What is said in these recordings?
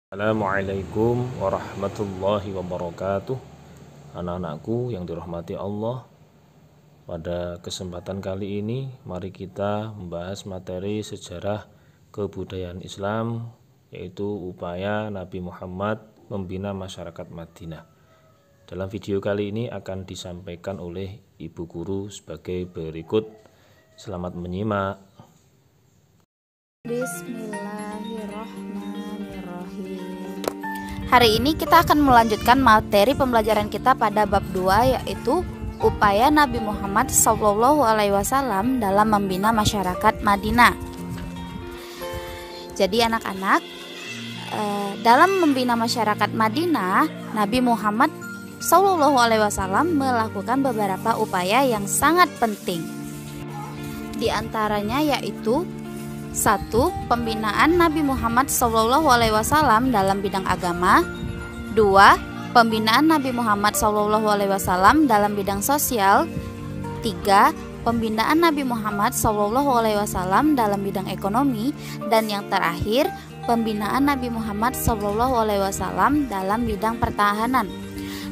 Assalamualaikum warahmatullahi wabarakatuh. Anak-anakku yang dirahmati Allah, pada kesempatan kali ini mari kita membahas materi sejarah kebudayaan Islam, yaitu upaya Nabi Muhammad membina masyarakat Madinah. Dalam video kali ini akan disampaikan oleh Ibu Guru sebagai berikut. Selamat menyimak. Bismillahirrahmanirrahim. Hari ini kita akan melanjutkan materi pembelajaran kita pada bab 2, yaitu upaya Nabi Muhammad SAW dalam membina masyarakat Madinah. Jadi anak-anak, dalam membina masyarakat Madinah, Nabi Muhammad SAW melakukan beberapa upaya yang sangat penting. Di antaranya yaitu 1. Pembinaan Nabi Muhammad SAW dalam bidang agama. 2. Pembinaan Nabi Muhammad SAW dalam bidang sosial. 3. Pembinaan Nabi Muhammad SAW dalam bidang ekonomi. Dan yang terakhir, pembinaan Nabi Muhammad SAW dalam bidang pertahanan.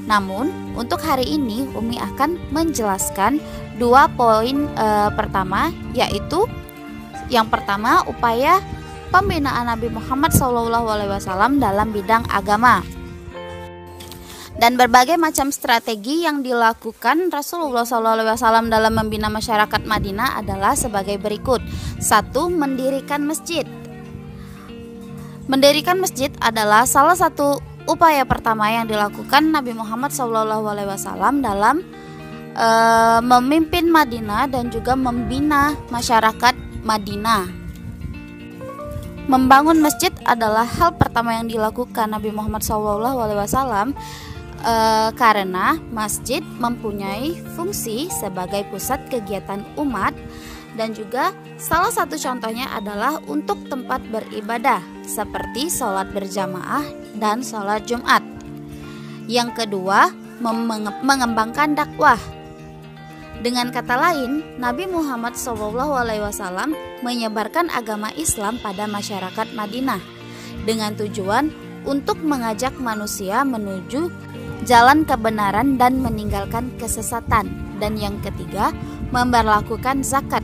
Namun, untuk hari ini Umi akan menjelaskan 2 poin pertama, yaitu yang pertama, upaya pembinaan Nabi Muhammad SAW dalam bidang agama. Dan berbagai macam strategi yang dilakukan Rasulullah SAW dalam membina masyarakat Madinah adalah sebagai berikut. 1. Mendirikan masjid. Mendirikan masjid adalah salah satu upaya pertama yang dilakukan Nabi Muhammad SAW dalam memimpin Madinah dan juga membina masyarakat Madinah. Membangun masjid adalah hal pertama yang dilakukan Nabi Muhammad SAW karena masjid mempunyai fungsi sebagai pusat kegiatan umat, dan juga salah satu contohnya adalah untuk tempat beribadah seperti sholat berjamaah dan sholat Jumat. Yang kedua, mengembangkan dakwah. Dengan kata lain, Nabi Muhammad SAW menyebarkan agama Islam pada masyarakat Madinah dengan tujuan untuk mengajak manusia menuju jalan kebenaran dan meninggalkan kesesatan. Dan yang ketiga, memberlakukan zakat.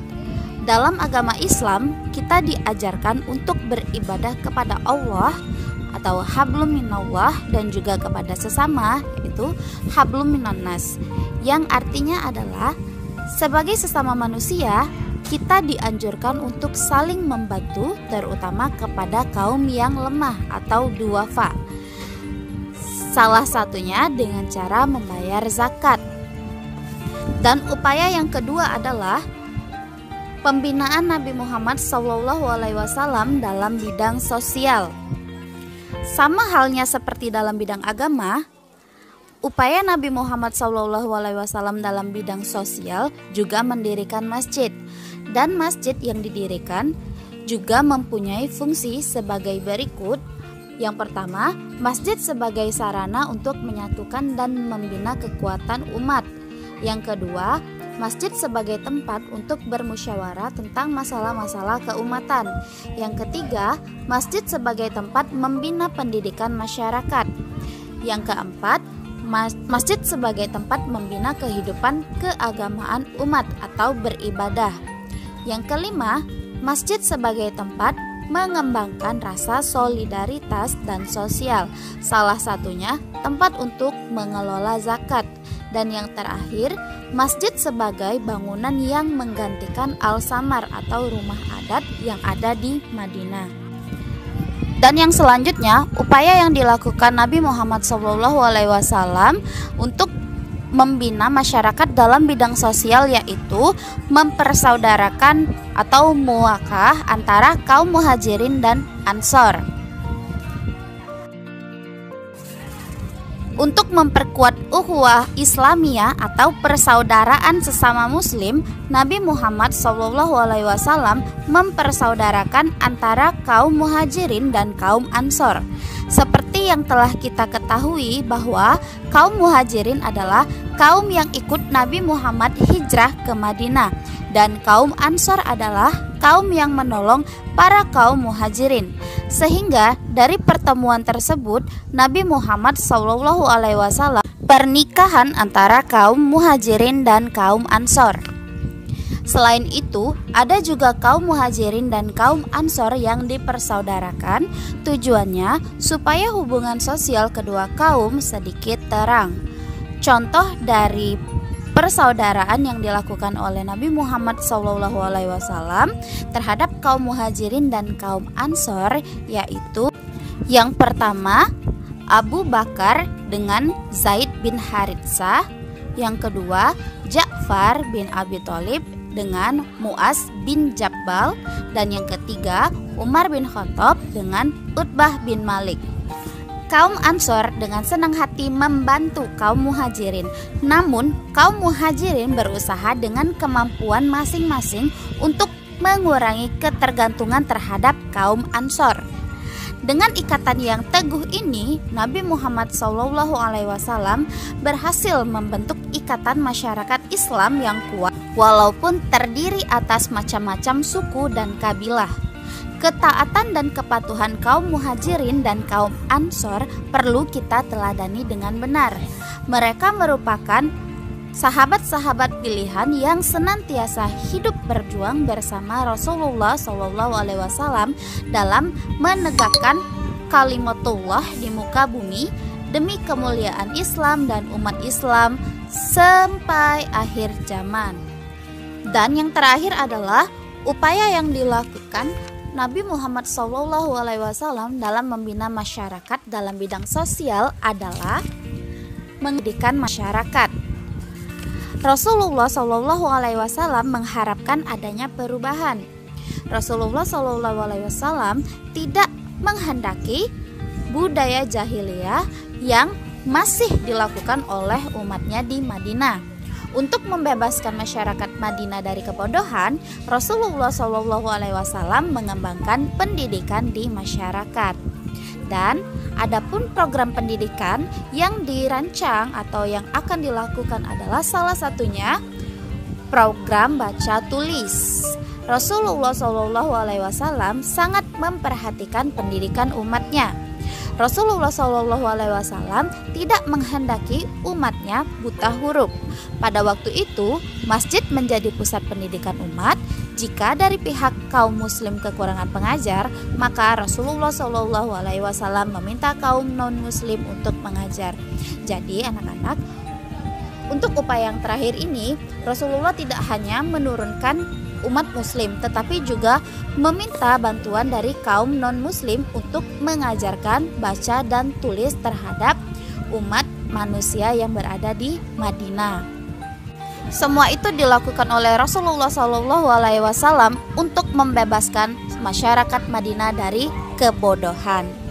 Dalam agama Islam, kita diajarkan untuk beribadah kepada Allah atau hablum minallah, dan juga kepada sesama, yaitu hablum minannas, yang artinya adalah sebagai sesama manusia kita dianjurkan untuk saling membantu, terutama kepada kaum yang lemah atau duafa. Salah satunya dengan cara membayar zakat. Dan upaya yang kedua adalah pembinaan Nabi Muhammad SAW dalam bidang sosial. Sama halnya seperti dalam bidang agama, upaya Nabi Muhammad SAW dalam bidang sosial juga mendirikan masjid. Dan masjid yang didirikan juga mempunyai fungsi sebagai berikut. Yang pertama, masjid sebagai sarana untuk menyatukan dan membina kekuatan umat. Yang kedua, masjid sebagai tempat untuk bermusyawarah tentang masalah-masalah keumatan. Yang ketiga, masjid sebagai tempat membina pendidikan masyarakat. Yang keempat, masjid sebagai tempat membina kehidupan keagamaan umat atau beribadah. Yang kelima, masjid sebagai tempat mengembangkan rasa solidaritas dan sosial. Salah satunya tempat untuk mengelola zakat. Dan yang terakhir, masjid sebagai bangunan yang menggantikan al-samar atau rumah adat yang ada di Madinah. Dan yang selanjutnya, upaya yang dilakukan Nabi Muhammad SAW untuk membina masyarakat dalam bidang sosial yaitu mempersaudarakan atau muwakah antara kaum muhajirin dan ansor. Untuk memperkuat ukhuwah Islamiyah atau persaudaraan sesama muslim, Nabi Muhammad SAW mempersaudarakan antara kaum muhajirin dan kaum ansor. Seperti yang telah kita ketahui bahwa kaum muhajirin adalah kaum yang ikut Nabi Muhammad hijrah ke Madinah, dan kaum Ansor adalah kaum yang menolong para kaum Muhajirin. Sehingga dari pertemuan tersebut Nabi Muhammad SAW pernikahan antara kaum Muhajirin dan kaum Ansor. Selain itu, ada juga kaum Muhajirin dan kaum Ansor yang dipersaudarakan, tujuannya supaya hubungan sosial kedua kaum sedikit terang. Contoh dari persaudaraan yang dilakukan oleh Nabi Muhammad SAW terhadap kaum Muhajirin dan kaum Ansor yaitu yang pertama Abu Bakar dengan Zaid bin Haritsah, yang kedua Ja'far bin Abi Thalib dengan Mu'az bin Jabbal, dan yang ketiga Umar bin Khattab dengan Utbah bin Malik. Kaum Ansor dengan senang hati membantu kaum Muhajirin, namun kaum Muhajirin berusaha dengan kemampuan masing-masing untuk mengurangi ketergantungan terhadap kaum Ansor. Dengan ikatan yang teguh ini, Nabi Muhammad SAW berhasil membentuk ikatan masyarakat Islam yang kuat, walaupun terdiri atas macam-macam suku dan kabilah. Ketaatan dan kepatuhan kaum Muhajirin dan kaum Ansor perlu kita teladani dengan benar. Mereka merupakan sahabat-sahabat pilihan yang senantiasa hidup berjuang bersama Rasulullah SAW dalam menegakkan kalimatullah di muka bumi demi kemuliaan Islam dan umat Islam sampai akhir zaman. Dan yang terakhir adalah upaya yang dilakukan Nabi Muhammad SAW dalam membina masyarakat dalam bidang sosial adalah mendidikan masyarakat. Rasulullah SAW mengharapkan adanya perubahan. Rasulullah SAW tidak menghendaki budaya jahiliyah yang masih dilakukan oleh umatnya di Madinah. Untuk membebaskan masyarakat Madinah dari kebodohan, Rasulullah SAW mengembangkan pendidikan di masyarakat. Dan adapun program pendidikan yang dirancang atau yang akan dilakukan adalah salah satunya program baca tulis. Rasulullah SAW sangat memperhatikan pendidikan umatnya. Rasulullah SAW tidak menghendaki umatnya buta huruf. Pada waktu itu, masjid menjadi pusat pendidikan umat. Jika dari pihak kaum muslim kekurangan pengajar, maka Rasulullah SAW meminta kaum non-muslim untuk mengajar. Jadi anak-anak, untuk upaya yang terakhir ini, Rasulullah tidak hanya menurunkan umat muslim, tetapi juga meminta bantuan dari kaum non-muslim untuk mengajarkan baca dan tulis terhadap umat manusia yang berada di Madinah. Semua itu dilakukan oleh Rasulullah SAW untuk membebaskan masyarakat Madinah dari kebodohan.